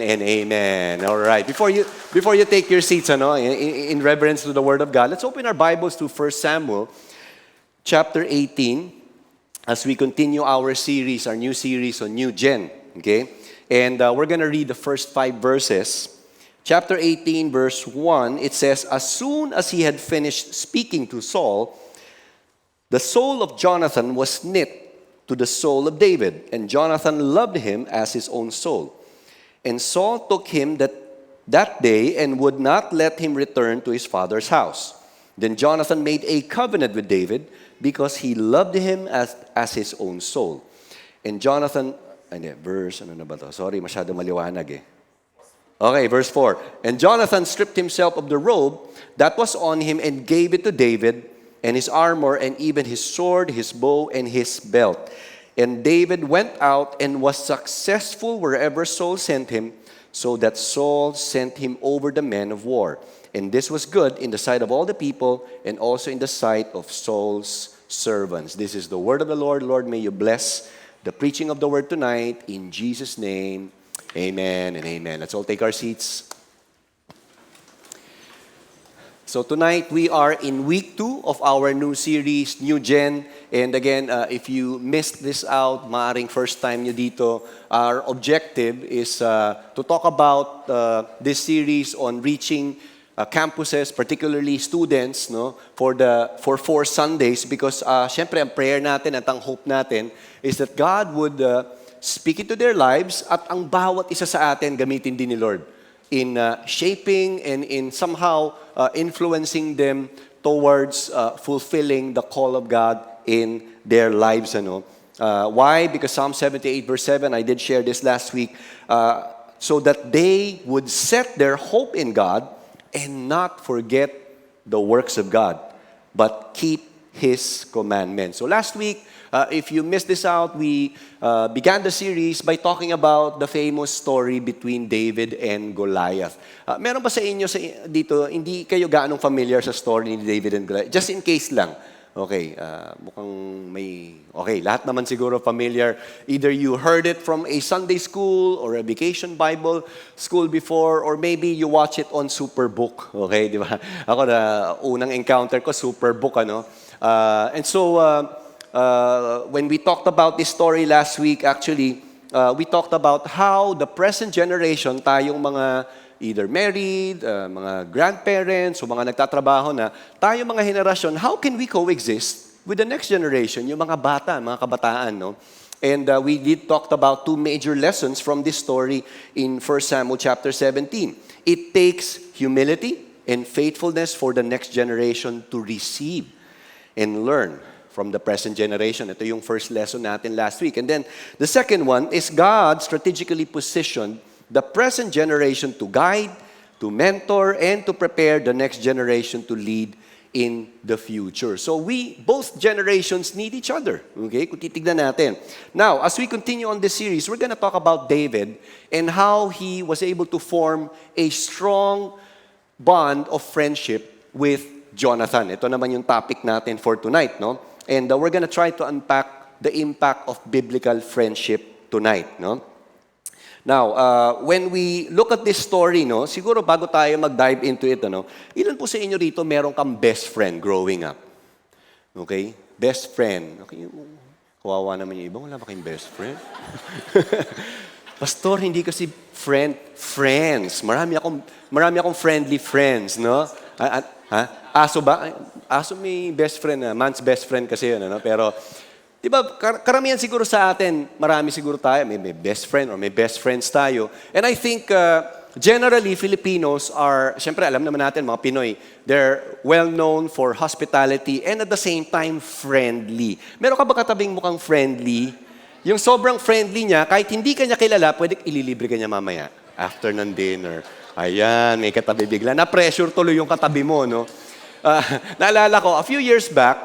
And amen. All right. Before you take your seats, in reverence to the Word of God, let's open our Bibles to 1 Samuel chapter 18 as we continue our series, our new series on New Gen. Okay? And we're going to read the first 5 verses. Chapter 18, verse 1, it says, "As soon as he had finished speaking to Saul, the soul of Jonathan was knit to the soul of David, and Jonathan loved him as his own soul. And Saul took him that day and would not let him return to his father's house. Then Jonathan made a covenant with David because he loved him as his own soul. And Jonathan, Sorry, masyado maliwanag eh. Okay, verse 4. And Jonathan stripped himself of the robe that was on him and gave it to David, and his armor, and even his sword, his bow, and his belt. And David went out and was successful wherever Saul sent him, so that Saul sent him over the men of war. And this was good in the sight of all the people, and also in the sight of Saul's servants." This is the word of the Lord. Lord, may you bless the preaching of the word tonight. In Jesus' name, amen and amen. Let's all take our seats. So tonight, we are in week 2 of our new series, New Gen. And again, if you missed this out, maaring first time nyo dito, our objective is to talk about this series on reaching campuses, particularly students, no, for 4 Sundays. Because syempre, ang prayer natin at ang hope natin is that God would speak into their lives at ang bawat isa sa atin gamitin din ni Lord in shaping and in somehow influencing them towards fulfilling the call of God in their lives. Why? Because Psalm 78 verse 7, I did share this last week, so that they would set their hope in God and not forget the works of God, but keep His commandments. So last week, if you missed this out, we began the series by talking about the famous story between David and Goliath. Meron ba sa inyo dito, hindi kayo gaanong familiar sa story ni David and Goliath? Just in case lang. Okay, mukhang may... Okay, lahat naman siguro familiar. Either you heard it from a Sunday school or a vacation Bible school before, or maybe you watch it on Superbook. Okay, di ba? Ako na unang encounter ko, Superbook, and so... when we talked about this story last week, actually, we talked about how the present generation, tayong mga either married, mga grandparents, o mga nagtatrabaho na, tayong mga henerasyon, how can we coexist with the next generation, yung mga bata, mga kabataan, no? And we did talk about 2 major lessons from this story in 1 Samuel chapter 17. It takes humility and faithfulness for the next generation to receive and learn from the present generation. Ito yung first lesson natin last week. And then the second one is God strategically positioned the present generation to guide, to mentor, and to prepare the next generation to lead in the future. So both generations need each other. Okay? Kung titignan natin. Now, as we continue on this series, we're going to talk about David and how he was able to form a strong bond of friendship with Jonathan. Ito naman yung topic natin for tonight, no? And we're going to try to unpack the impact of biblical friendship tonight, no? Now, when we look at this story, no, siguro bago tayo mag-dive into it, ilan po sa inyo rito meron kang best friend growing up? Okay? Best friend. Okay, kawawa naman yung iba, wala ba kayong best friend? Pastor, hindi kasi friends. Marami akong friendly friends, no? Aso ba? Aso may best friend na. Man's best friend kasi yun, Pero, di ba, karamihan siguro sa atin, marami siguro tayo, may best friend or may best friends tayo. And I think, generally, Filipinos are, syempre, alam naman natin, mga Pinoy, they're well-known for hospitality and at the same time, friendly. Meron ka ba katabing mukhang friendly? Yung sobrang friendly niya, kahit hindi ka niya kilala, pwede ililibre ka niya mamaya after ng dinner. Ayan, may katabi bigla. Na-pressure tuloy yung katabi mo, no? Naalala ko, a few years back,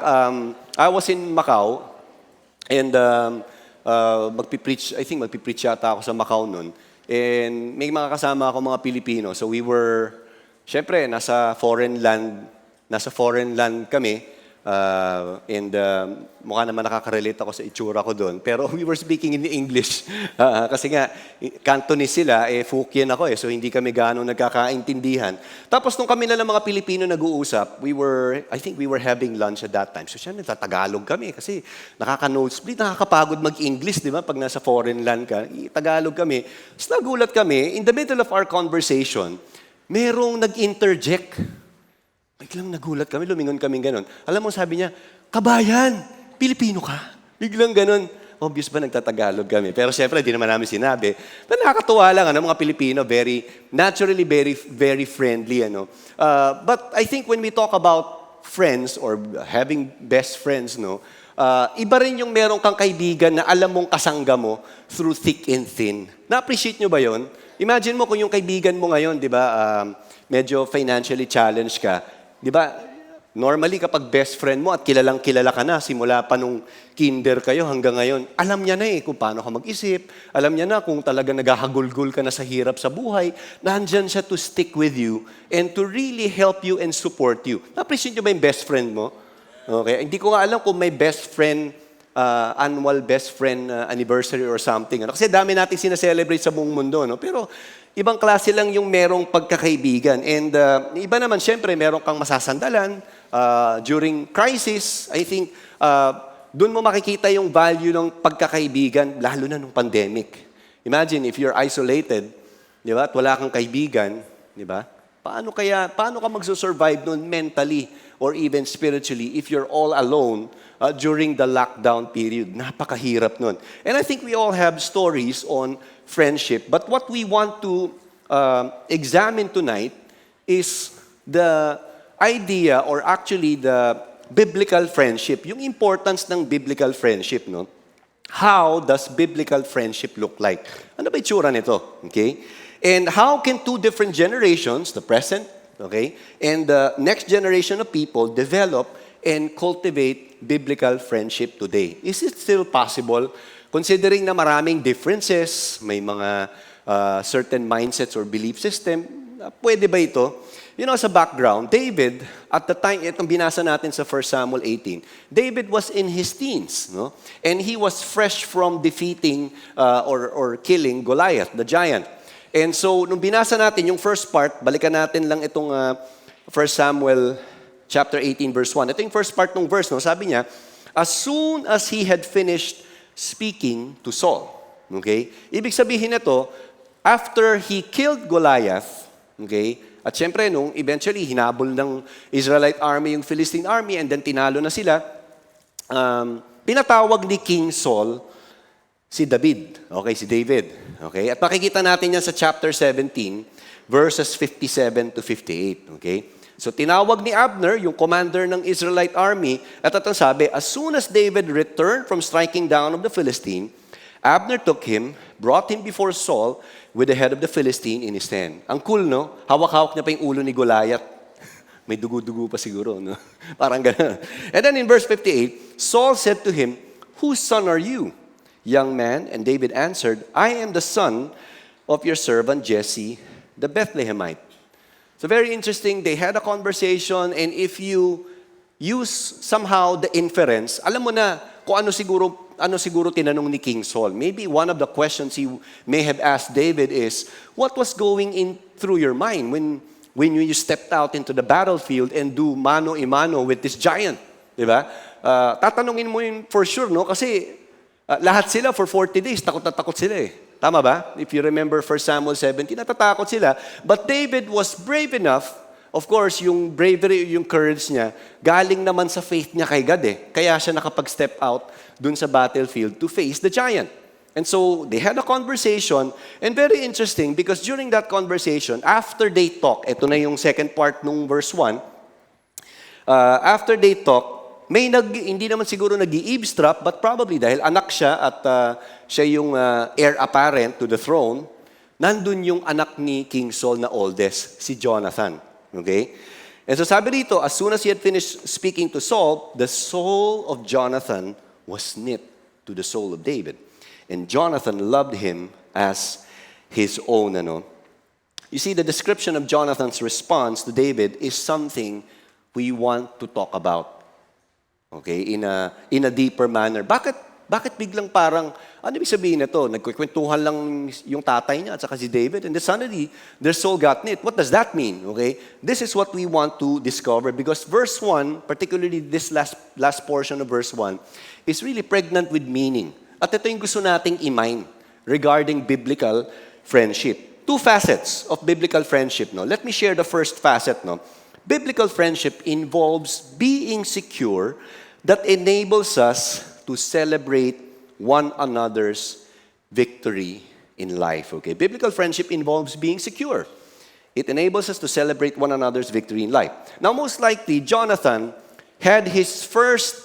I was in Macau, and magpipreach yata ako sa Macau nun. And may mga kasama ako mga Pilipino. So we were, syempre, nasa foreign land kami. Mukha naman nakaka-relate ako sa itsura ko doon. Pero we were speaking in English. Kasi nga, Cantonese sila, Fukien ako so hindi kami gaano nagkakaintindihan. Tapos nung kami na lang mga Pilipino nag-uusap, I think we were having lunch at that time. So siya, nagtatagalog kami kasi nakaka-nosebleed, nakakapagod mag-English, di ba? Pag nasa foreign land ka, Tagalog kami. Tapos nagulat kami, in the middle of our conversation, merong nag-interject. Biglang nagulat kami, lumingon kami ganun. Alam mo, sabi niya, kabayan, Pilipino ka? Biglang ganun. Obvious ba nagtatagalog kami? Pero siyempre, di naman namin sinabi. Pero nakakatuwa lang, mga Pilipino, naturally, very friendly. But I think when we talk about friends or having best friends, iba rin yung merong kang kaibigan na alam mong kasangga mo through thick and thin. Na-appreciate nyo ba yon? Imagine mo kung yung kaibigan mo ngayon, di ba, medyo financially challenged ka. Di ba, normally kapag best friend mo at kilalang-kilala ka na, simula pa nung kinder kayo hanggang ngayon, alam niya na kung paano ka mag-isip, alam niya na kung talaga naghahagulgul ka na sa hirap sa buhay, nandyan siya to stick with you and to really help you and support you. Na-appreciate nyo ba yung best friend mo? Okay, hindi ko nga alam kung may best friend, annual best friend anniversary or something. Kasi dami natin sinaselebrate sa buong mundo. Pero ibang klase lang yung merong pagkakaibigan. And iba naman, syempre, merong kang masasandalan. During crisis, I think, doon mo makikita yung value ng pagkakaibigan, lalo na nung pandemic. Imagine, if you're isolated, di ba, at wala kang kaibigan, di ba, paano ka magsusurvive noon mentally or even spiritually if you're all alone during the lockdown period? Napakahirap nun. And I think we all have stories on friendship. But what we want to examine tonight is the idea or actually the biblical friendship. Yung importance ng biblical friendship, How does biblical friendship look like? Ano ba itsura nito? Okay? And how can two different generations, the present, okay, and the next generation of people develop and cultivate biblical friendship today? Is it still possible? Considering na maraming differences, may mga certain mindsets or belief system, pwede ba ito? Sa background, David, at the time, itong binasa natin sa 1 Samuel 18, David was in his teens, and he was fresh from defeating or killing Goliath, the giant. And so, nung binasa natin yung first part, balikan natin lang itong 1 Samuel chapter 18, verse 1. Ito yung first part ng verse, sabi niya, as soon as he had finished speaking to Saul. Okay? Ibig sabihin nito, after he killed Goliath, okay, at syempre, nung eventually hinabol ng Israelite army yung Philistine army and then tinalo na sila, pinatawag ni King Saul si David. Okay, si David. Okay? At makikita natin yan sa chapter 17, verses 57 to 58. Okay? So tinawag ni Abner, yung commander ng Israelite army, at ito sabi, as soon as David returned from striking down of the Philistine, Abner took him, brought him before Saul with the head of the Philistine in his hand. Ang cool, Hawak-hawak niya pa yung ulo ni Goliath. May dugo-dugo pa siguro, Parang gano'n. And then in verse 58, Saul said to him, whose son are you, young man? And David answered, I am the son of your servant Jesse, the Bethlehemite. So very interesting, they had a conversation, and if you use somehow the inference, alam mo na kung ano siguro tinanong ni King Saul. Maybe one of the questions he may have asked David is, what was going in through your mind when you stepped out into the battlefield and do mano-a-mano with this giant? Diba? Tatanungin mo yun for sure, Kasi lahat sila for 40 days, takot na takot sila Tama ba? If you remember 1 Samuel 17, natatakot sila. But David was brave enough. Of course, yung bravery, yung courage niya, galing naman sa faith niya kay God Kaya siya nakapag-step out dun sa battlefield to face the giant. And so, they had a conversation, and very interesting because during that conversation, after they talk, ito na yung second part nung verse 1, after they talk, hindi naman siguro nag-eavesdrop, but probably dahil anak siya at siya yung heir apparent to the throne, nandun yung anak ni King Saul na oldest, si Jonathan. Okay? And so sabi dito, as soon as he had finished speaking to Saul, the soul of Jonathan was knit to the soul of David. And Jonathan loved him as his own. You see, the description of Jonathan's response to David is something we want to talk about. Okay? In a deeper manner. Bakit biglang parang, ano ibig sabihin na to? Nagkukwentuhan lang yung tatay niya at saka si David and then suddenly, their soul got knit. What does that mean? Okay? This is what we want to discover because verse 1, particularly this last portion of verse 1, is really pregnant with meaning. At ito yung gusto nating i-mind regarding biblical friendship. Two facets of biblical friendship. No? Let me share the first facet. No? Biblical friendship involves being secure that enables us to celebrate one another's victory in life. Okay? Biblical friendship involves being secure. It enables us to celebrate one another's victory in life. Now, most likely, Jonathan had his first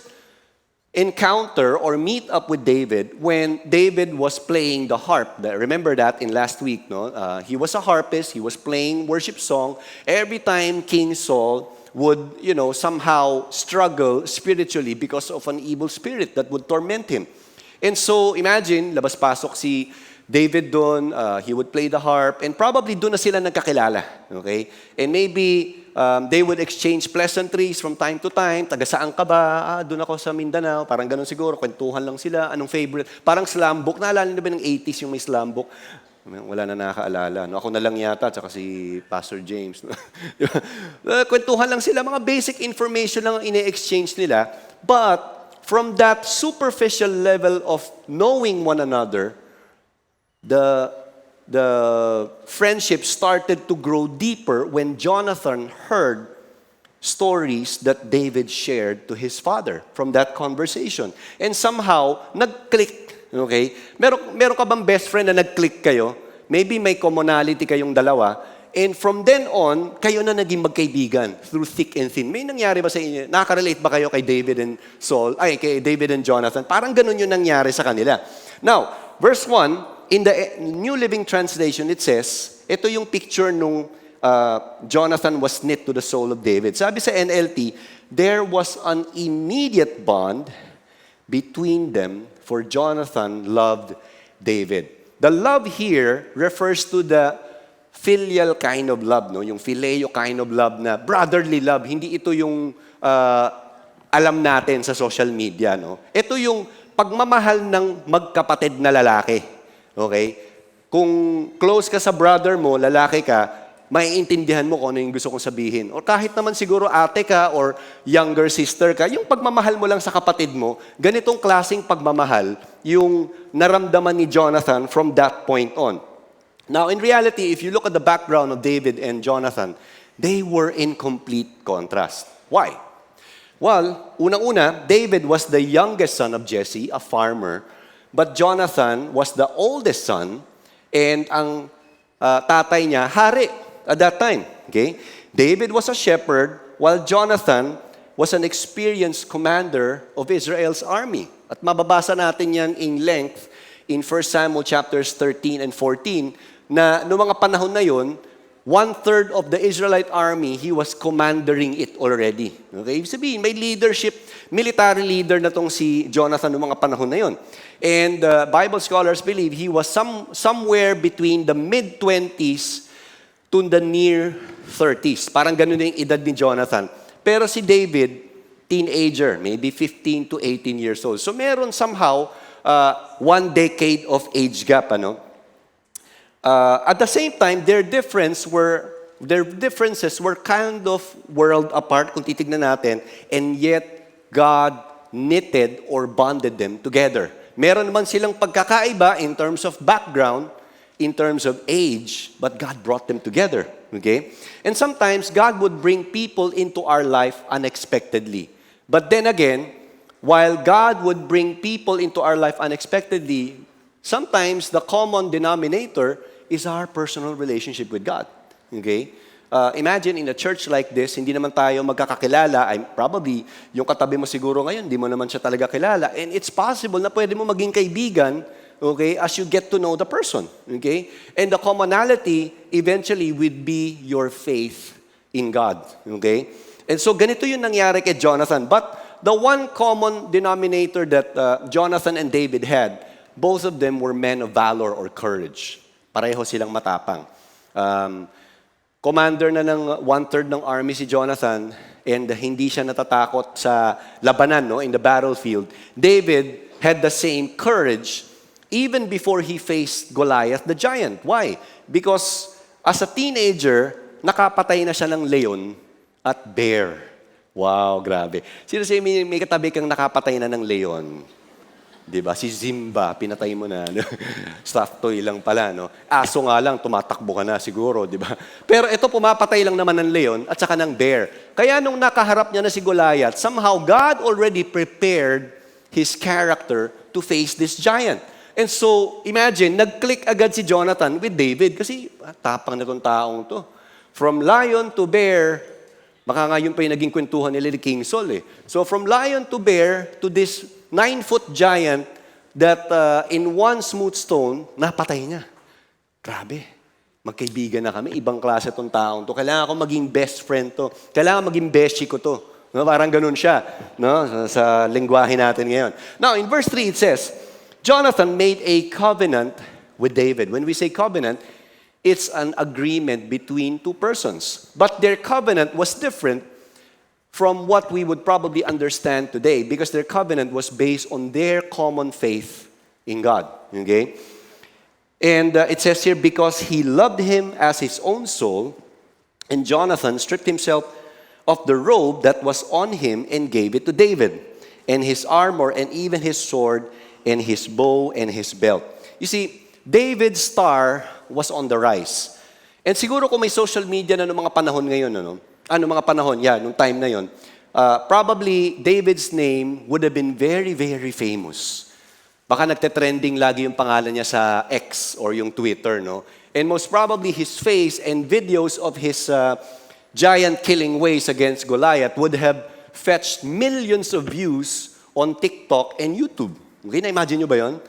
encounter or meet up with David when David was playing the harp. Remember that in last week, no? He was a harpist. He was playing worship song. Every time King Saul would, somehow struggle spiritually because of an evil spirit that would torment him. And so, imagine, labas-pasok si David doon, he would play the harp, and probably doon na sila nagkakilala. Okay? And maybe they would exchange pleasantries from time to time. Taga saan ka ba? Doon ako sa Mindanao. Parang ganun siguro. Kwentuhan lang sila. Anong favorite? Parang slam book. Naalala niyo ba ng 80s yung may slam book? Wala na nakakaalala. No? Ako na lang yata, tsaka si Pastor James. Kwentuhan lang sila. Mga basic information lang ang ine-exchange nila. But from that superficial level of knowing one another, the friendship started to grow deeper when Jonathan heard stories that David shared to his father from that conversation. And somehow, nag-click. Okay? Meron ka bang best friend na nag-click kayo? Maybe may commonality kayong dalawa. And from then on, kayo na naging magkaibigan through thick and thin. May nangyari ba sa inyo? Nakaka-relate ba kayo kay David and kay David and Jonathan? Parang ganun yung nangyari sa kanila. Now, verse 1, in the New Living Translation, it says, ito yung picture nung Jonathan was knit to the soul of David. Sabi sa NLT, there was an immediate bond between them, for Jonathan loved David. The love here refers to the filial kind of love, no? Yung phileo kind of love na brotherly love. Hindi ito yung alam natin sa social media, no? Ito yung pagmamahal ng magkapatid na lalaki. Okay? Kung close ka sa brother mo, lalaki ka, maiintindihan mo kung ano yung gusto kong sabihin. O kahit naman siguro ate ka or younger sister ka, yung pagmamahal mo lang sa kapatid mo, ganitong klaseng pagmamahal yung naramdaman ni Jonathan from that point on. Now, in reality, if you look at the background of David and Jonathan, they were in complete contrast. Why? Well, unang-una, David was the youngest son of Jesse, a farmer, but Jonathan was the oldest son, and ang tatay niya, hari at that time. Okay? David was a shepherd, while Jonathan was an experienced commander of Israel's army. At mababasa natin yan in length in 1 Samuel chapters 13 and 14, na noong mga panahon na yun, 1/3 of the Israelite army, he was commanding it already. Okay? Ibig sabihin, may leadership, military leader na tong si Jonathan noong mga panahon na yun. And Bible scholars believe he was somewhere between the mid-20s to the near 30s. Parang ganun na yung edad ni Jonathan. Pero si David, teenager, maybe 15 to 18 years old. So meron somehow 1 decade of age gap, ano? At the same time, their differences were kind of world apart, kung titignan natin, and yet God knitted or bonded them together. Meron naman silang pagkakaiba in terms of background, in terms of age, but God brought them together. Okay? And sometimes, God would bring people into our life unexpectedly. But then again, while God would bring people into our life unexpectedly, sometimes the common denominator is our personal relationship with God. Okay? Imagine in a church like this, hindi naman tayo magkakakilala. Probably, yung katabi mo siguro ngayon, hindi mo naman siya talaga kilala. And it's possible na pwede mo maging kaibigan, okay, as you get to know the person. Okay? And the commonality eventually would be your faith in God. Okay? And so ganito yung nangyari kay Jonathan. But the one common denominator that Jonathan and David had, both of them were men of valor or courage. Pareho silang matapang. Commander na ng one-third ng army si Jonathan and hindi siya natatakot sa labanan, no, in the battlefield. David had the same courage even before he faced Goliath the giant. Why? Because as a teenager, nakapatay na siya ng leon at bear. Wow, grabe. Sino siya may katabi kang nakapatay na ng leon? Diba? Si Simba, pinatay mo na. Stuffed toy lang pala, no? Aso nga lang, tumatakbo ka na siguro, diba? Pero ito, pumapatay lang naman ng leon at saka ng bear. Kaya nung nakaharap niya na si Goliath, somehow God already prepared his character to face this giant. And so, imagine, nag-click agad si Jonathan with David kasi tapang na itong taong to. From lion to bear, baka nga yun pa yung naging kwentuhan nila ni King Saul eh. So from lion to bear to this 9-foot giant that in one smooth stone, napatay niya. Grabe. Magkaibigan na kami. Ibang klase itong taong to. Kailangan ko maging best friend to. Kailangan maging beshi ko to. No, parang ganun siya, no, sa lingwahe natin ngayon. Now, in verse 3 it says, Jonathan made a covenant with David. When we say covenant, it's an agreement between two persons. But their covenant was different from what we would probably understand today because their covenant was based on their common faith in God. Okay? And it says here, because he loved him as his own soul, and Jonathan stripped himself of the robe that was on him and gave it to David, and his armor, and even his sword, and his bow, and his belt. You see, David's star was on the rise. And siguro kung may social media na noong mga panahon ngayon, mga panahon, nung time na yon, probably David's name would have been very, very famous. Baka nagte-trending lagi yung pangalan niya sa X or yung Twitter, no? And most probably his face and videos of his giant killing ways against Goliath would have fetched millions of views on TikTok and YouTube. Okay, na-imagine nyo ba yon?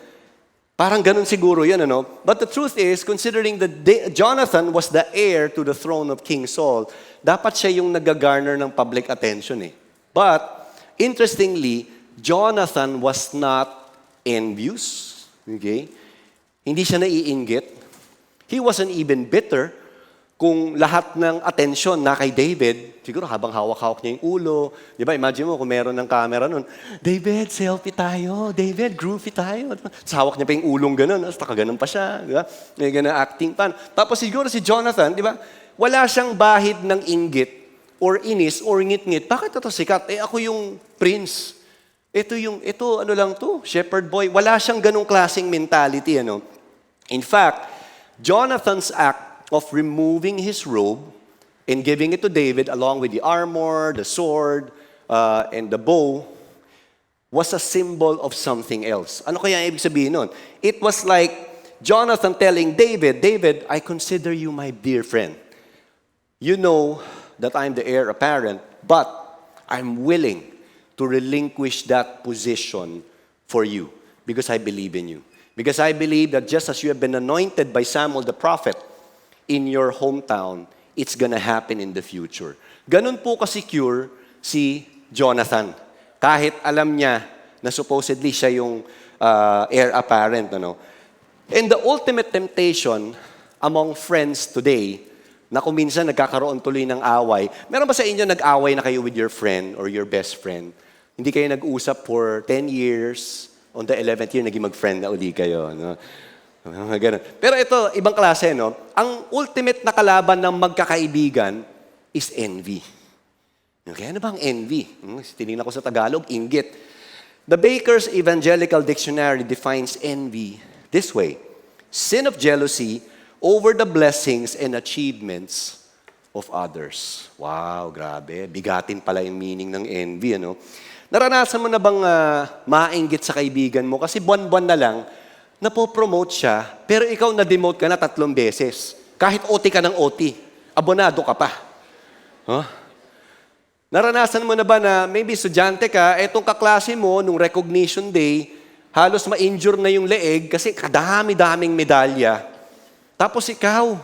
Parang ganun siguro yun, ano? But the truth is, considering that Jonathan was the heir to the throne of King Saul, dapat siya yung nag-garner ng public attention eh. But, interestingly, Jonathan was not envious. Okay? Hindi siya naiinggit. He wasn't even bitter kung lahat ng atensyon na kay David, siguro habang hawak-hawak niya yung ulo. Di ba, imagine mo kung meron ng camera nun, David, selfie tayo. David, groovy tayo. Tapos hawak niya pa yung ulong ganun. Tapos nakaganon pa siya. Di ba? May ganun acting pan. Tapos siguro si Jonathan, di ba, wala siyang bahid ng inggit or inis or ngit-ngit. Bakit ito sikat? Ako yung prince. Ito ano lang to, shepherd boy. Wala siyang ganung klaseng mentality, ano. In fact, Jonathan's act of removing his robe and giving it to David along with the armor, the sword, and the bow was a symbol of something else. Ano kaya ibig sabihin nun? It was like Jonathan telling David, David, I consider you my dear friend. You know that I'm the heir apparent, but I'm willing to relinquish that position for you because I believe in you. Because I believe that just as you have been anointed by Samuel the prophet, in your hometown, it's gonna happen in the future. Ganun po ka-secure si Jonathan. Kahit alam niya na supposedly siya yung heir apparent. Ano? And the ultimate temptation among friends today, na kung minsan nagkakaroon tuloy ng away, meron ba sa inyo nag-away na kayo with your friend or your best friend? Hindi kayo nag-usap for 10 years, on the 11th year, naging mag-friend na uli kayo. No? Ganun. Pero ito, ibang klase, no? Ang ultimate na kalaban ng magkakaibigan is envy. Okay, ano ba ang envy? Tinignan ko sa Tagalog, inggit. The Baker's Evangelical Dictionary defines envy this way: sin of jealousy over the blessings and achievements of others. Wow, grabe. Bigatin pala yung meaning ng envy, ano? Naranasan mo na bang mainggit sa kaibigan mo? Kasi buwan-buwan na lang, napopromote siya, pero ikaw na-demote ka na 3 beses. Kahit OT ka ng OT, abonado ka pa. Huh? Naranasan mo na ba na maybe estudyante ka, etong kaklase mo, nung recognition day, halos ma-injure na yung leeg kasi kadami-daming medalya. Tapos ikaw,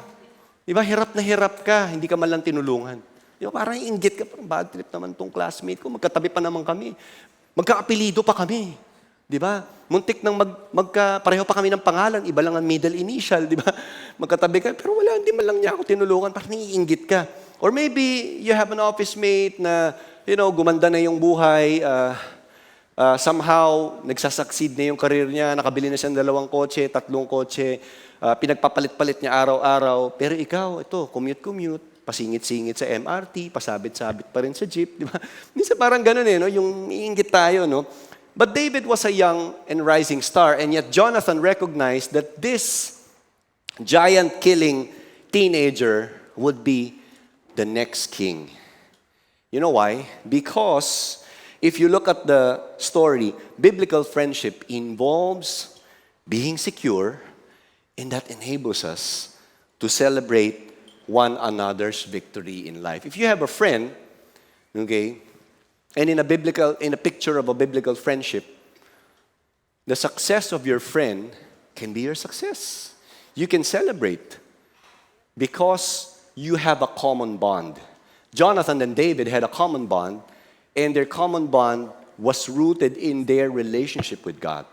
di ba, hirap na hirap ka, hindi ka man lang tinulungan. Di ba, parang inggit ka, parang bad trip naman tong classmate ko, magkatabi pa naman kami. Magkaapelido pa kami. Di ba? Muntik nang pareho pa kami ng pangalan, iba lang ang middle initial, di ba? Magkatabi ka, pero wala, hindi man lang niya ako tinulungan, parang naiinggit ka. Or maybe you have an office mate na, gumanda na yung buhay, somehow, nagsasucceed na yung career niya, nakabili na siya ng 2 kotse, 3 kotse, pinagpapalit-palit niya araw-araw. Pero ikaw, ito, commute-commute, pasingit-singit sa MRT, pasabit-sabit pa rin sa jeep, di ba? Minsan parang ganun no? Yung iinggit tayo, no? But David was a young and rising star, and yet Jonathan recognized that this giant-killing teenager would be the next king. You know why? Because if you look at the story, biblical friendship involves being secure, and that enables us to celebrate one another's victory in life. If you have a friend, okay, and in a picture of a biblical friendship, the success of your friend can be your success. You can celebrate because you have a common bond. Jonathan and David had a common bond, and their common bond was rooted in their relationship with God.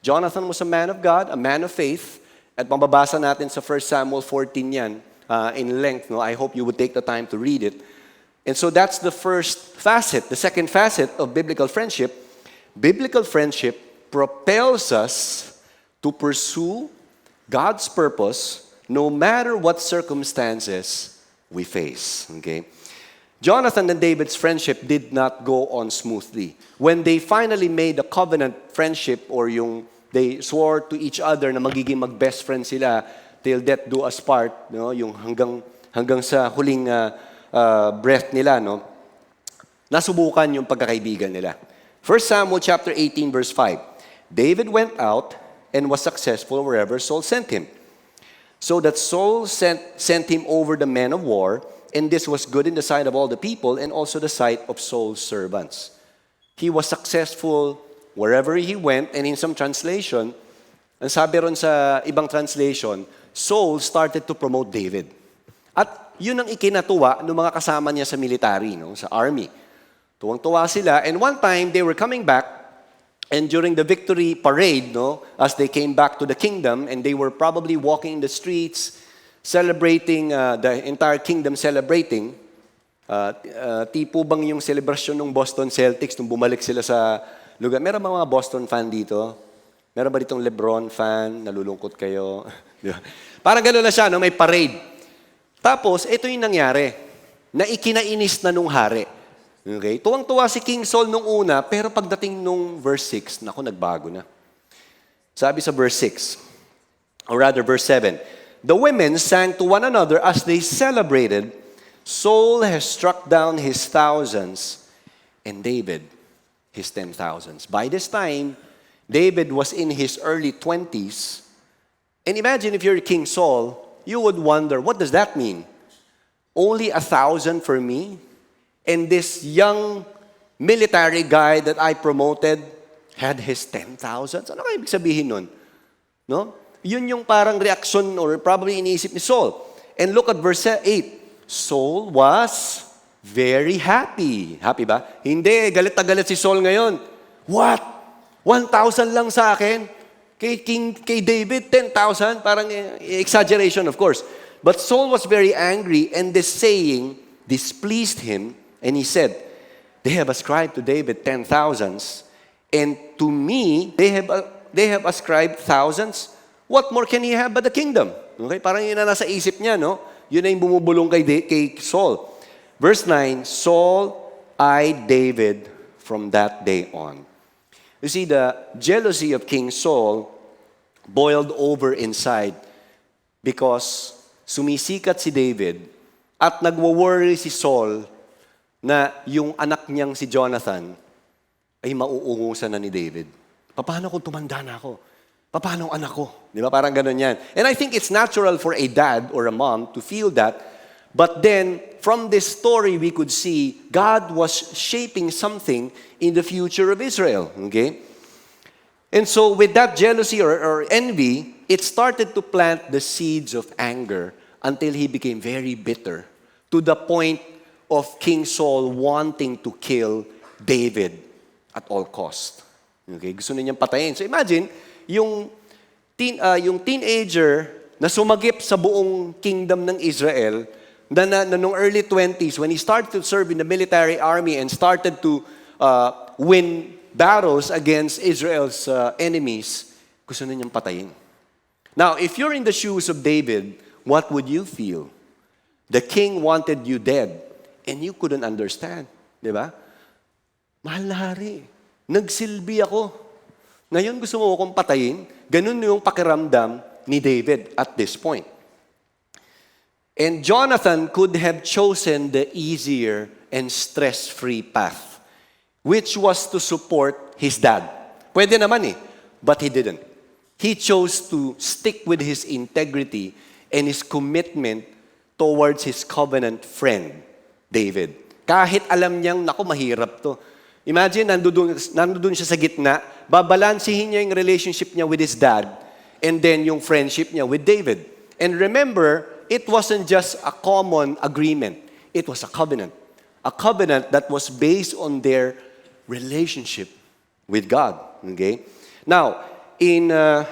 Jonathan was a man of God, a man of faith, at mababasa natin sa 1 Samuel 14 yan in length. No? I hope you would take the time to read it. And so that's the first facet. The second facet of biblical friendship propels us to pursue God's purpose no matter what circumstances we face. Okay? Jonathan and David's friendship did not go on smoothly. When they finally made a covenant friendship or they swore to each other na magiging mag-best friend sila till death do us part, yung hanggang sa huling breath nila, nasubukan yung pagkakaibigan nila. 1 Samuel chapter 18 verse 5. David went out and was successful wherever Saul sent him. So that Saul sent him over the men of war, and this was good in the sight of all the people and also the sight of Saul's servants. He was successful wherever he went, and in some translation, ang sabi ron sa ibang translation, Saul started to promote David. At yun ang ikinatuwa ng mga kasama niya sa military, sa army. Tuwang-tuwa sila, and one time they were coming back, and during the victory parade, as they came back to the kingdom, and they were probably walking in the streets, celebrating, the entire kingdom celebrating, tipo bang yung celebration ng Boston Celtics nung bumalik sila sa lugar. Meron ba mga Boston fan dito? Meron ba ditong LeBron fan? Nalulungkot kayo? Parang gano'n na siya, may parade. Tapos, ito yung nangyari, na ikinainis na nung hari. Okay? Tuwang-tuwa si King Saul nung una, pero pagdating nung verse 6, nagbago na. Sabi sa verse 6, or rather verse 7, the women sang to one another as they celebrated, Saul has struck down his thousands, and David his 10,000s. By this time, David was in his early 20s, and imagine if you're King Saul, you would wonder, what does that mean? Only 1,000 for me? And this young military guy that I promoted had his 10,000? Ano kaya ibig sabihin nun? No? Yun yung parang reaction or probably iniisip ni Saul. And look at verse 8. Saul was very happy. Happy ba? Hindi, galit na galit si Saul ngayon. What? 1,000 lang sa akin? Kay David, 10,000, parang exaggeration, of course. But Saul was very angry, and this saying displeased him, and he said, they have ascribed to David 10,000s, and to me, they have ascribed thousands. What more can he have but the kingdom? Okay, parang yun na nasa isip niya, Yun na yung bumubulong kay Saul. Verse 9, Saul eyed David from that day on. You see, the jealousy of King Saul boiled over inside because sumisikat si David at nagwo-worry si Saul na yung anak niyang si Jonathan ay mauungusan na ni David. Paano kung tumanda na ako? Paano ang anak ko? Di ba? Parang ganun yan. And I think it's natural for a dad or a mom to feel that. But then, from this story, we could see God was shaping something in the future of Israel. Okay? And so, with that jealousy or envy, it started to plant the seeds of anger until he became very bitter to the point of King Saul wanting to kill David at all cost. Okay, gusto na niyang patayin. So imagine, yung teenager na sumagip sa buong kingdom ng Israel, na nung early 20s, when he started to serve in the military army and started to win battles against Israel's enemies, gusto na niyang patayin. Now, if you're in the shoes of David, what would you feel? The king wanted you dead, and you couldn't understand. Di ba? Mahal na hari, nagsilbi ako. Ngayon gusto mo akong patayin? Ganun yung pakiramdam ni David at this point. And Jonathan could have chosen the easier and stress-free path, which was to support his dad. Pwede naman but he didn't. He chose to stick with his integrity and his commitment towards his covenant friend, David. Kahit alam niyang, naku, mahirap to. Imagine, nandoon siya sa gitna, babalansihin niya yung relationship niya with his dad, and then yung friendship niya with David. And remember, it wasn't just a common agreement. It was a covenant. A covenant that was based on their relationship with God. Okay? Now, in 1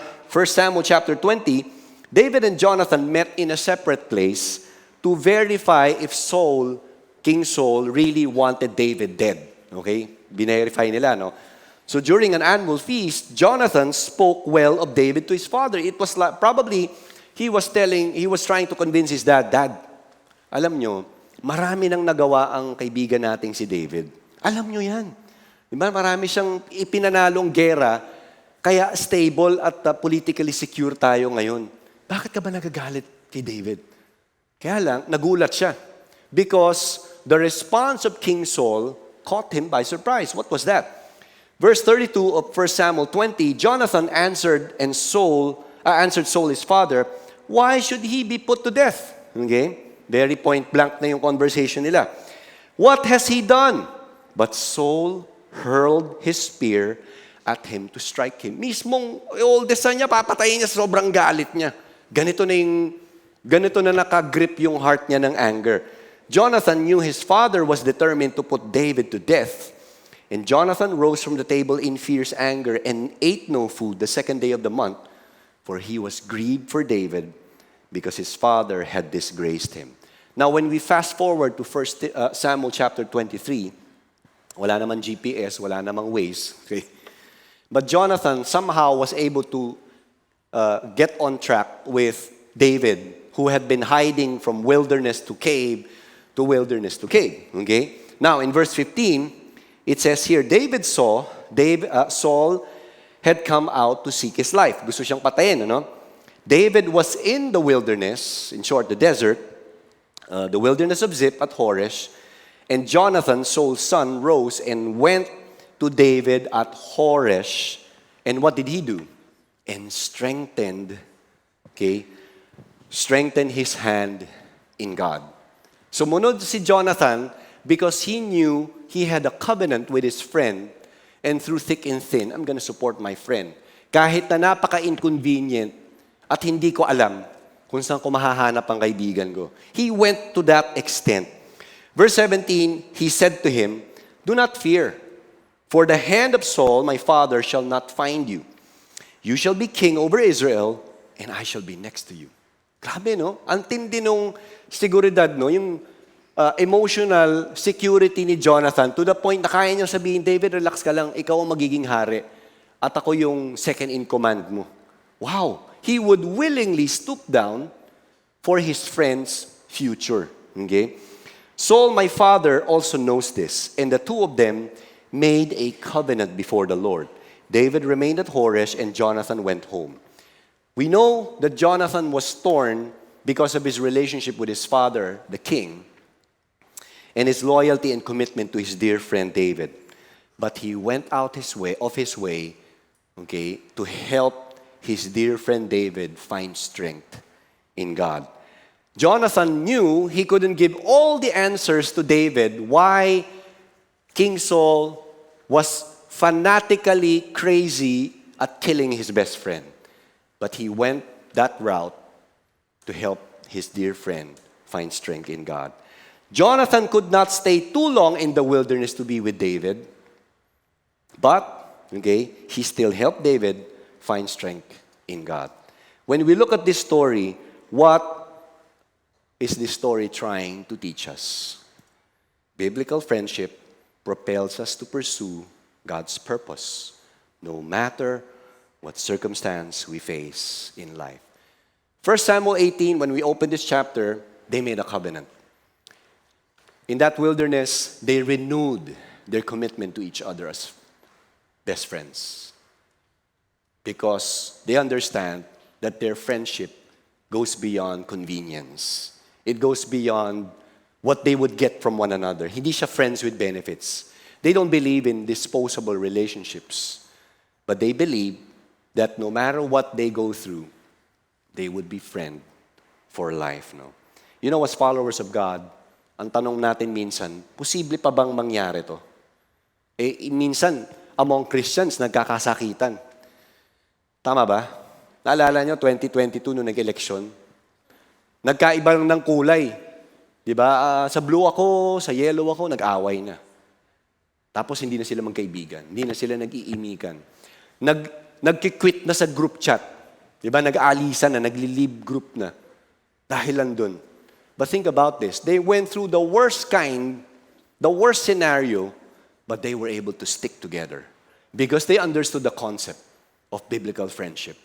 Samuel chapter 20, David and Jonathan met in a separate place to verify if King Saul really wanted David dead. Okay? Binerify nila, no? So during an annual feast, Jonathan spoke well of David to his father. It was like, probably he was trying to convince his dad, Dad, alam nyo, marami nang nagawa ang kaibigan nating si David. Alam nyo yan. Diba? Marami siyang ipinanalong gera, kaya stable at politically secure tayo ngayon. Bakit ka ba nagagalit kay David? Kaya lang, nagulat siya. Because the response of King Saul caught him by surprise. What was that? Verse 32 of 1 Samuel 20, Jonathan answered Saul his father, why should he be put to death? Okay? Very point blank na yung conversation nila. What has he done? But Saul hurled his spear at him to strike him. Mismong oldest son niya, papatayin niya, sobrang galit niya. Ganito na nakagrip yung heart niya ng anger. Jonathan knew his father was determined to put David to death. And Jonathan rose from the table in fierce anger and ate no food the second day of the month, for he was grieved for David because his father had disgraced him. Now, when we fast forward to 1 Samuel chapter 23, wala namang GPS, wala namang Waze. Okay? But Jonathan somehow was able to get on track with David, who had been hiding from wilderness to cave to wilderness to cave. Okay? Now, in verse 15, it says here, Saul had come out to seek his life. Gusto siyang patayin, ano? David was in the wilderness, in short, the desert, the wilderness of Ziph at Horesh, and Jonathan, Saul's son, rose and went to David at Horesh. And what did he do? And strengthened his hand in God. Sumunod si Jonathan because he knew he had a covenant with his friend, and through thick and thin, I'm going to support my friend. Kahit na napaka-inconvenient at hindi ko alam kung saan ko mahahanap ang kaibigan ko. He went to that extent. Verse 17, he said to him, do not fear, for the hand of Saul, my father, shall not find you. You shall be king over Israel, and I shall be next to you. Grabe, no? Ang tindi nung seguridad, no? Yung emotional security ni Jonathan to the point na kaya niyang sabihin, David, relax ka lang, ikaw ang magiging hari at ako yung second in command mo. Wow! He would willingly stoop down for his friend's future. Okay? Saul, my father, also knows this, and the two of them made a covenant before the Lord. David remained at Horesh, and Jonathan went home. We know that Jonathan was torn because of his relationship with his father, the king, and his loyalty and commitment to his dear friend David. But he went out of his way, to help his dear friend David find strength in God. Jonathan knew he couldn't give all the answers to David why King Saul was fanatically crazy at killing his best friend. But he went that route to help his dear friend find strength in God. Jonathan could not stay too long in the wilderness to be with David. But okay, he still helped David find strength in God. When we look at this story, what is this story trying to teach us? Biblical friendship propels us to pursue God's purpose, no matter what circumstance we face in life. 1 Samuel 18, when we open this chapter, they made a covenant. In that wilderness, they renewed their commitment to each other as best friends. Because they understand that their friendship goes beyond convenience. It goes beyond what they would get from one another. Hindi siya friends with benefits. They don't believe in disposable relationships. But they believe that no matter what they go through, they would be friend for life. No? You know, as followers of God, ang tanong natin minsan, posible pa bang mangyari to? Minsan, among Christians, nagkakasakitan. Tama ba? Naalala nyo, 2022, nung nag-eleksyon, nagkaiba lang ng kulay. Diba? Sa blue ako, sa yellow ako, nag-away na. Tapos hindi na sila magkaibigan. Hindi na sila nag-iimikan. Nagkikwit na sa group chat. Diba? Nag-aalisan na, nagli-leave group na. Dahil lang dun. But think about this. They went through the worst scenario, but they were able to stick together. Because they understood the concept of biblical friendship.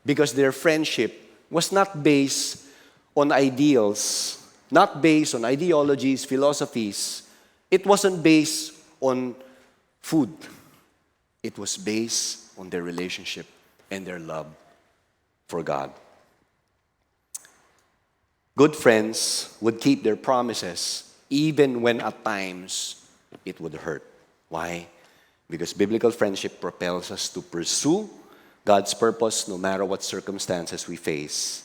Because their friendship was not based on ideals, not based on ideologies, philosophies. It wasn't based on food. It was based on their relationship and their love for God. Good friends would keep their promises even when at times it would hurt. Why? Because biblical friendship propels us to pursue God's purpose no matter what circumstances we face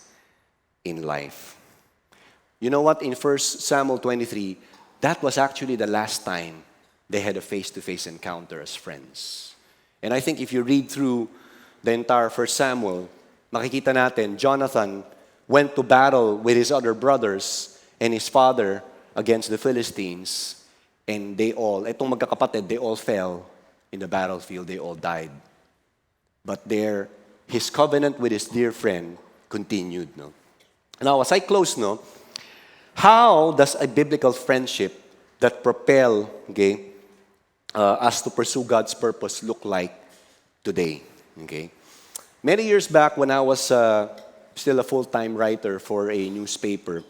in life. You know what? In 1 Samuel 23, that was actually the last time they had a face-to-face encounter as friends. And I think if you read through the entire 1 Samuel, makikita natin, Jonathan went to battle with his other brothers and his father against the Philistines. And they all, itong magkakapatid, they all fell in the battlefield. They all died. But his covenant with his dear friend continued. No? Now, as I close, how does a biblical friendship that propel us to pursue God's purpose look like today? Okay? Many years back, when I was still a full-time writer for a newspaper,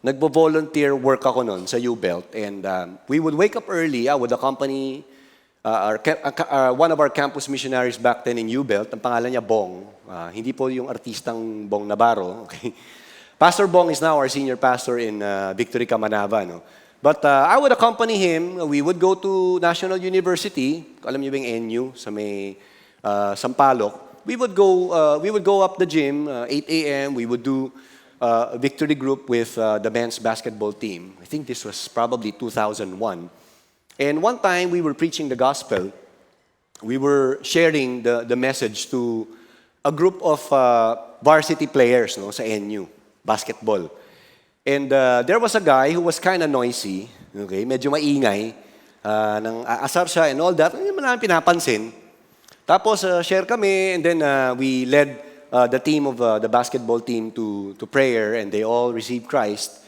nagbo-volunteer work ako noon sa U-Belt. And we would wake up early. I would accompany one of our campus missionaries back then in U-Belt. Ang pangalan niya, Bong. Hindi po yung artistang Bong Navarro. Okay? Pastor Bong is now our senior pastor in Victory, Camanava. No? But I would accompany him. We would go to National University. Alam niyo ba yung NU sa may Sampaloc? We would go up the gym, 8 a.m. We would do a victory group with the men's basketball team. I think this was probably 2001. And one time, we were preaching the gospel. We were sharing the message to a group of varsity players sa NU, basketball. And there was a guy who was kind of noisy, okay, medyo maingay, nang aasar siya and all that. Hindi mo namin pinapansin. Tapos, share kami, and then we led the team of the basketball team to prayer, and they all received Christ.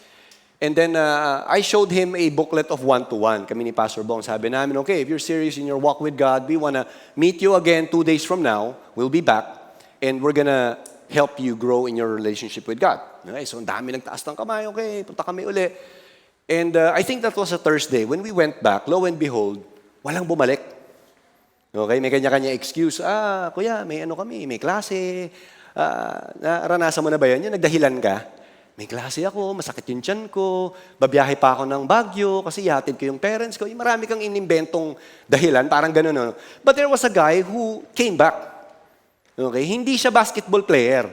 And then, I showed him a booklet of one-to-one. Kami ni Pastor Bong, sabi namin, okay, if you're serious in your walk with God, we want to meet you again 2 days from now. We'll be back, and we're gonna help you grow in your relationship with God. Okay, so, ang dami nagtaas ng kamay, okay, punta kami uli. And I think that was a Thursday. When we went back, lo and behold, walang bumalik. Okay, may kanya-kanya excuse. Kuya, may may klase. Naranasan mo na ba yan? Yung nagdahilan ka? May klase ako, masakit yung tiyan ko, babiyahe pa ako ng Baguio kasi ihatid ko yung parents ko. Marami kang inimbentong dahilan, parang gano'n. No? But there was a guy who came back. Okay? Hindi siya basketball player.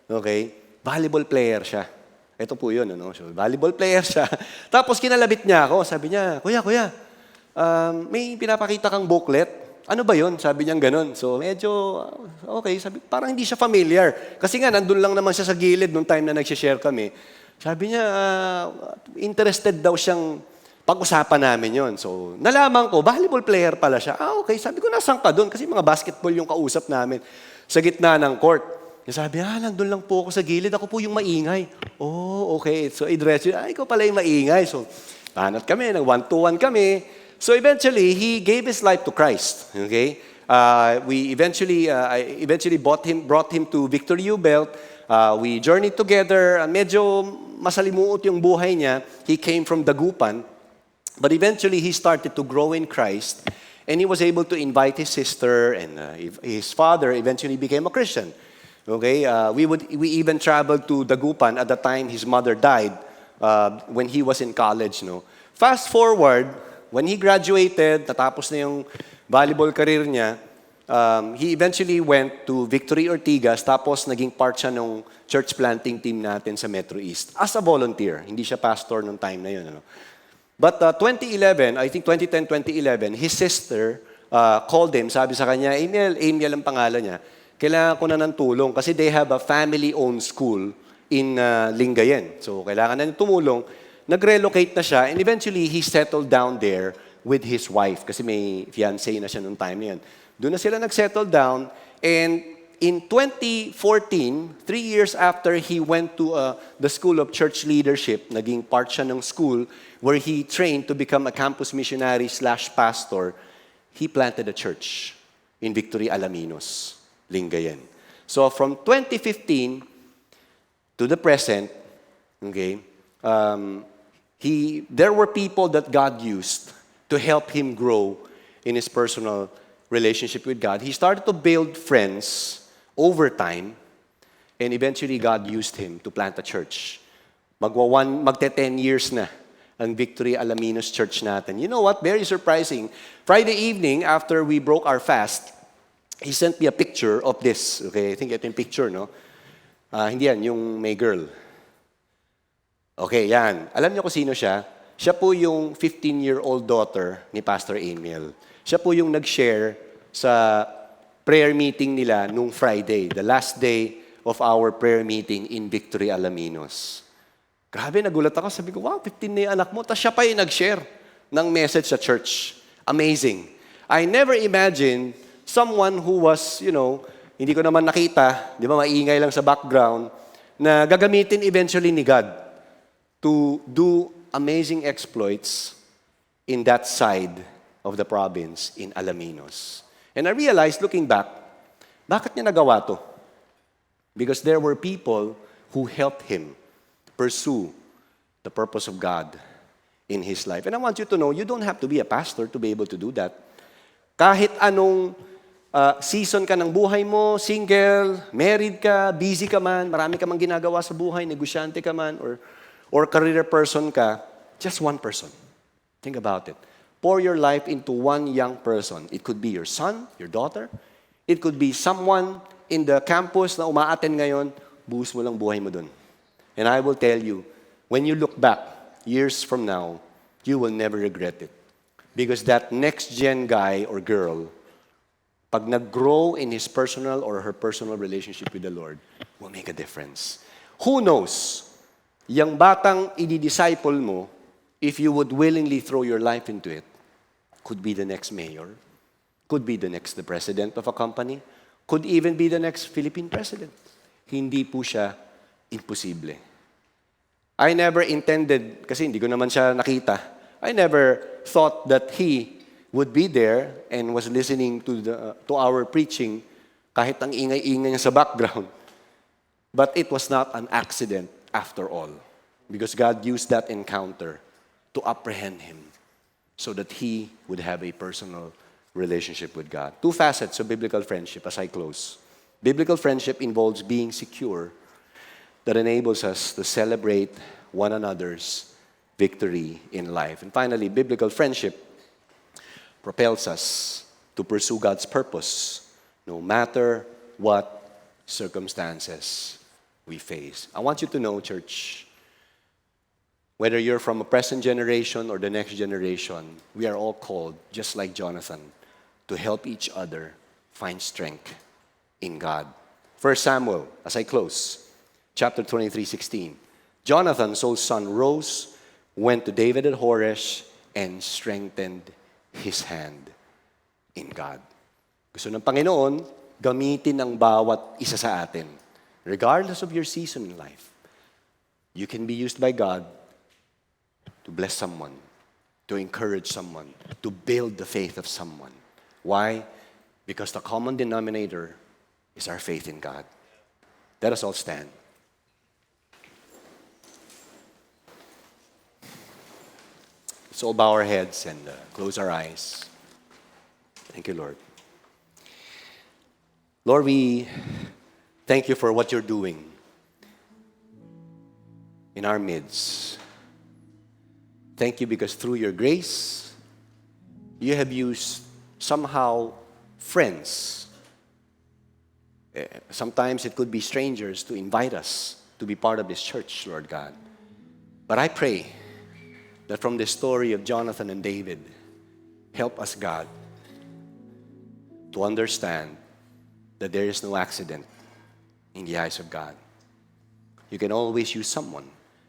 Okay? Volleyball player siya. Ito po yun. So, volleyball player siya. Tapos kinalabit niya ako. Sabi niya, Kuya, may pinapakita kang booklet. Ano ba yun? Sabi niya gano'n. So, medyo, okay. Sabi, parang hindi siya familiar. Kasi nga, nandun lang naman siya sa gilid nung time na nag-share kami. Sabi niya, interested daw siyang pag-usapan namin yon. So, nalaman ko, volleyball player pala siya. Okay. Sabi ko, nasaan ka doon? Kasi mga basketball yung kausap namin sa gitna ng court. Sabi, nandun lang po ako sa gilid. Ako po yung maingay. Oh, okay. So, i-dress yun. Ikaw pala yung maingay. So, tanat kami. Nag-1-2-1 kami. So, eventually, he gave his life to Christ. Okay? I eventually brought him to Victory U Belt. We journeyed together. Medyo masalimuot yung buhay niya. He came from Dagupan. But eventually, he started to grow in Christ. And he was able to invite his sister and his father eventually became a Christian. Okay? We even traveled to Dagupan at the time his mother died when he was in college. No? Fast forward, when he graduated, natapos na yung volleyball career niya, he eventually went to Victory Ortigas, tapos naging part siya ng church planting team natin sa Metro East as a volunteer. Hindi siya pastor nung time na yun. Ano? But 2011, I think 2010, 2011, his sister called him, sabi sa kanya, Amiel ang pangalan niya, kailangan ko na ng tulong kasi they have a family-owned school in Lingayen. So, kailangan na tumulong. Nag-relocate na siya and eventually he settled down there with his wife kasi may fiancé na siya nung time na yan. Doon na sila nag-settle down and in 2014, 3 years after he went to the School of Church Leadership, naging part siya ng school where he trained to become a campus missionary/pastor, he planted a church in Victory Alaminos, Lingayen. So from 2015 to the present, okay, there were people that God used to help him grow in his personal relationship with God. He started to build friends over time, and eventually God used him to plant a church. Magte-10 years na ang Victory Alaminos Church natin. You know what? Very surprising. Friday evening, after we broke our fast, he sent me a picture of this. Okay, I think ito yung picture, no? Hindi yan, yung may girl. Okay, yan. Alam niyo kung sino siya? Siya po yung 15-year-old daughter ni Pastor Amiel. Siya po yung nag-share sa prayer meeting nila nung Friday, the last day of our prayer meeting in Victory Alaminos. Grabe, nagulat ako. Sabi ko, wow, 15 na yung anak mo. Tapos siya pa yung nag-share ng message sa church. Amazing. I never imagined someone who was, hindi ko naman nakita, di ba, maingay lang sa background, na gagamitin eventually ni God to do amazing exploits in that side of the province in Alaminos. And I realized, looking back, bakit niya nagawa to? Because there were people who helped him pursue the purpose of God in his life. And I want you to know, you don't have to be a pastor to be able to do that. Kahit anong season ka ng buhay mo, single, married ka, busy ka man, marami ka man ginagawa sa buhay, negosyante ka man, or career person ka, just one person. Think about it. Pour your life into one young person. It could be your son, your daughter. It could be someone in the campus na umaattend ngayon, buhos mo lang buhay mo dun. And I will tell you, when you look back years from now, you will never regret it. Because that next-gen guy or girl, pag nag-grow in his personal or her personal relationship with the Lord, will make a difference. Who knows? Yang batang i-disciple mo, if you would willingly throw your life into it, could be the next mayor, could be the next the president of a company, could even be the next Philippine president. Hindi po siya imposible. I never intended, kasi hindi ko naman siya nakita, I never thought that he would be there and was listening to our preaching kahit ang ingay-ingay niya sa background. But it was not an accident after all, because God used that encounter to apprehend him so that he would have a personal relationship with God. Two facets of biblical friendship as I close. Biblical friendship involves being secure that enables us to celebrate one another's victory in life. And finally, biblical friendship propels us to pursue God's purpose no matter what circumstances we face. I want you to know, church, whether you're from a present generation or the next generation, we are all called, just like Jonathan, to help each other find strength in God. 1 Samuel, as I close, chapter 23:16. Jonathan, Saul's son, rose, went to David at Horesh, and strengthened his hand in God. Gusto ng Panginoon, gamitin ang bawat isa sa atin. Regardless of your season in life, you can be used by God to bless someone, to encourage someone, to build the faith of someone. Why? Because the common denominator is our faith in God. Let us all stand. Let's all bow our heads and close our eyes. Thank you, Lord. Lord, we thank you for what you're doing in our midst. Thank you because through your grace, you have used somehow friends. Sometimes it could be strangers to invite us to be part of this church, Lord God. But I pray that from the story of Jonathan and David, help us, God, to understand that there is no accident in the eyes of God. You can always use someone,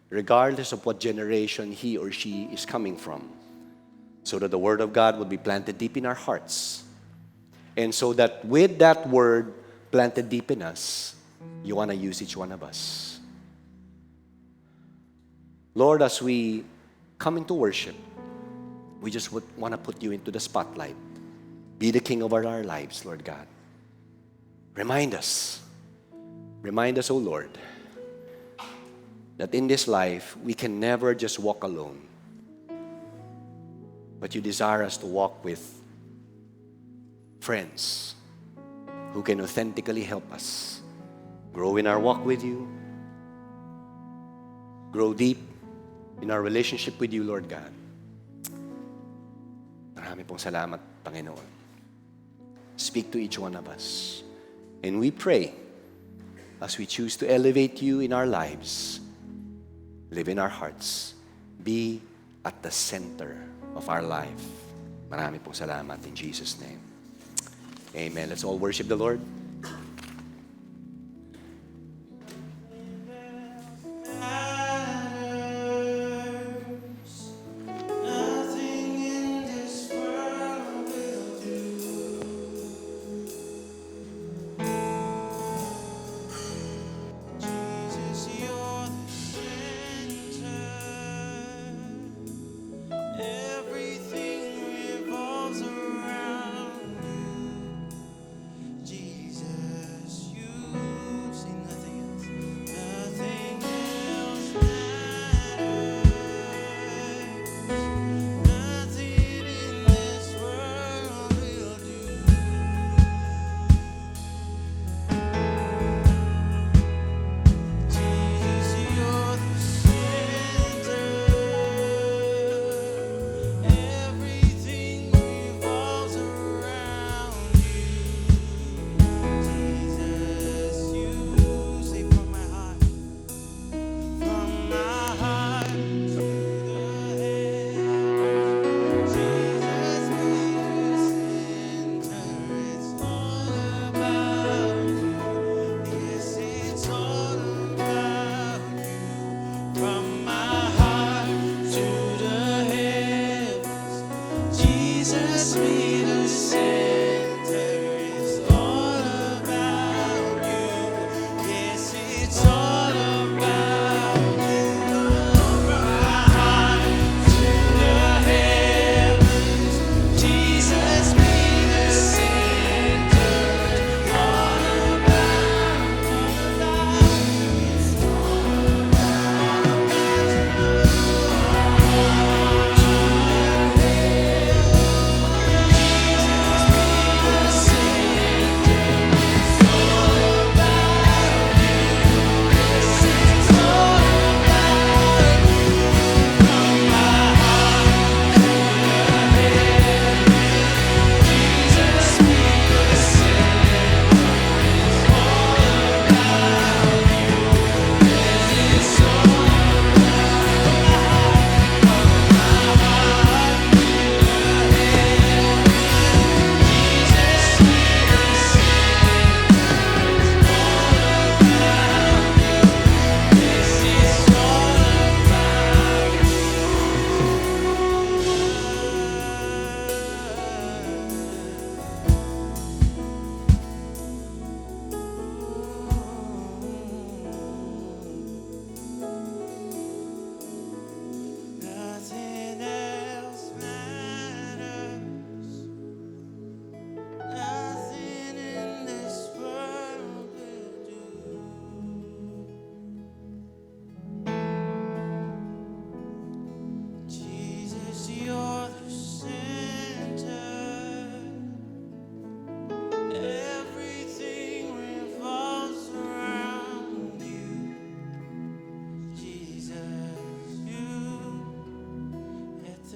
regardless of what generation he or she is coming from, so that the Word of God would be planted deep in our hearts. And so that with that Word planted deep in us, you want to use each one of us. Lord, as we come into worship, we just would want to put you into the spotlight. Be the King of our lives, Lord God. Remind us, O Lord, that in this life, we can never just walk alone, but you desire us to walk with friends who can authentically help us grow in our walk with you, grow deep in our relationship with you, Lord God. Marami pong salamat, Panginoon. Speak to each one of us. And we pray, as we choose to elevate you in our lives, live in our hearts, be at the center of our life. Marami pong salamat in Jesus' name. Amen. Let's all worship the Lord. Everything revolves around you, Jesus.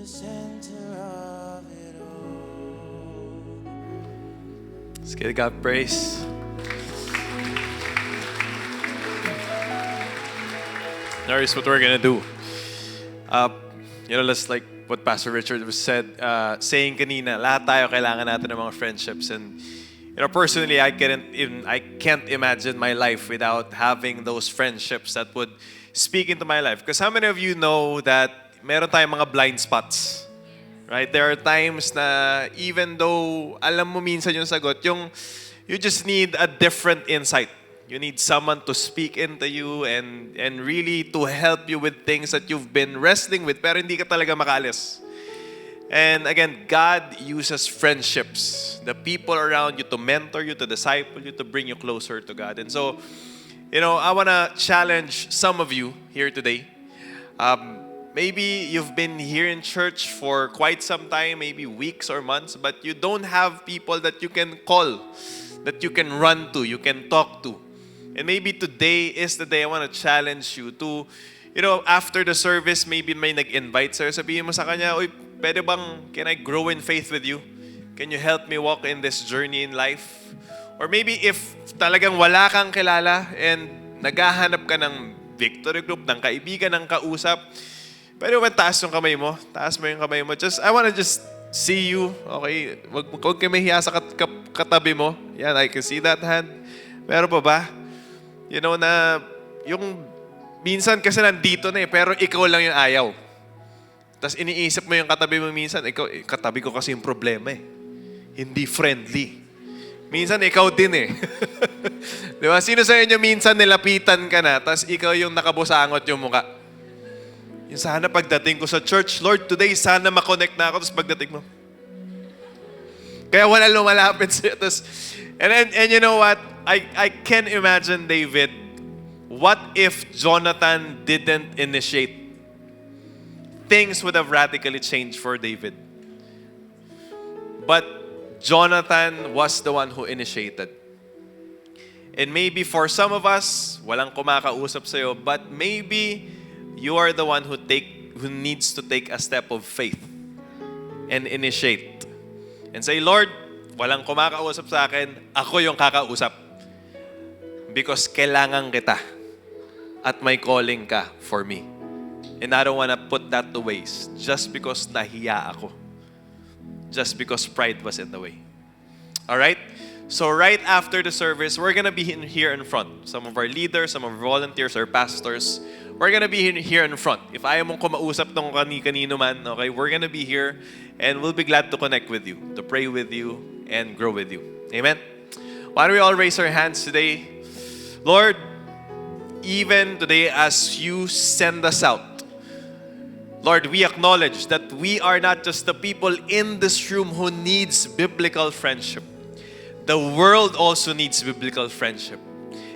Let's give God praise. Here's what we're gonna do. Let's like what Pastor Richard was saying kanina, lahat tayo kailangan natin ng mga friendships. And personally, I can't imagine my life without having those friendships that would speak into my life. Because how many of you know that meron tayong mga blind spots? Right? There are times na even though alam mo minsan yung sagot, you just need a different insight. You need someone to speak into you and really to help you with things that you've been wrestling with pero hindi ka talaga makaalis. And again, God uses friendships, the people around you to mentor you, to disciple you, to bring you closer to God. And so, I want to challenge some of you here today. Maybe you've been here in church for quite some time, maybe weeks or months, but you don't have people that you can call, that you can run to, you can talk to. And maybe today is the day I want to challenge you to, after the service, maybe may nag-invite sa'yo, sabihin mo sa kanya, "Uy, pwede bang, can I grow in faith with you? Can you help me walk in this journey in life?" Or maybe if talagang wala kang kilala and naghahanap ka ng victory group, ng kaibigan, ng kausap, pwede ba taas yung kamay mo? Taas mo yung kamay mo. I want to just see you, okay? Huwag kayo mahiya sa katabi mo. Yan, I can see that hand. Meron pa ba? Na yung minsan kasi nandito na pero ikaw lang yung ayaw. Tapos iniisip mo yung katabi mo minsan, katabi ko kasi yung problema Hindi friendly. Minsan ikaw din Di ba? Sino sa inyo minsan nilapitan ka na, tapos ikaw yung nakabusangot yung mukha? Yung sana pagdating ko sa church, Lord, today sana makonect na ako, tapos pagdating mo. Kaya wala lumalapit sa'yo. And you know what? I can imagine David. What if Jonathan didn't initiate? Things would have radically changed for David. But Jonathan was the one who initiated. And maybe for some of us, walang kumakausap sa'yo, but maybe you are the one who needs to take a step of faith and initiate. And say, "Lord, walang kumakausap sa akin, ako yung kakausap. Because kailangan kita at may calling ka for me. And I don't want to put that to waste just because nahiya ako. Just because pride was in the way." Alright? So right after the service, we're gonna be here in front. Some of our leaders, some of our volunteers, our pastors, we're gonna be here in front. If ayaw mong kumausap ng kanino man, okay, we're gonna be here and we'll be glad to connect with you, to pray with you, and grow with you. Amen? Why don't we all raise our hands today? Lord, even today as you send us out, Lord, we acknowledge that we are not just the people in this room who needs biblical friendship. The world also needs biblical friendship.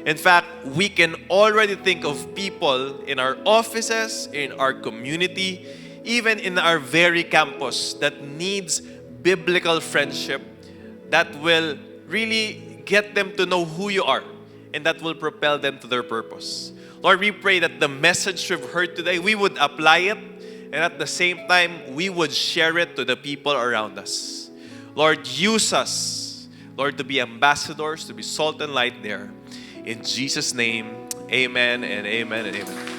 In fact, we can already think of people in our offices, in our community, even in our very campus that needs biblical friendship that will really get them to know who you are and that will propel them to their purpose. Lord, we pray that the message we've heard today, we would apply it, and at the same time, we would share it to the people around us. Lord, use us, Lord, to be ambassadors, to be salt and light there. In Jesus' name, amen and amen and amen.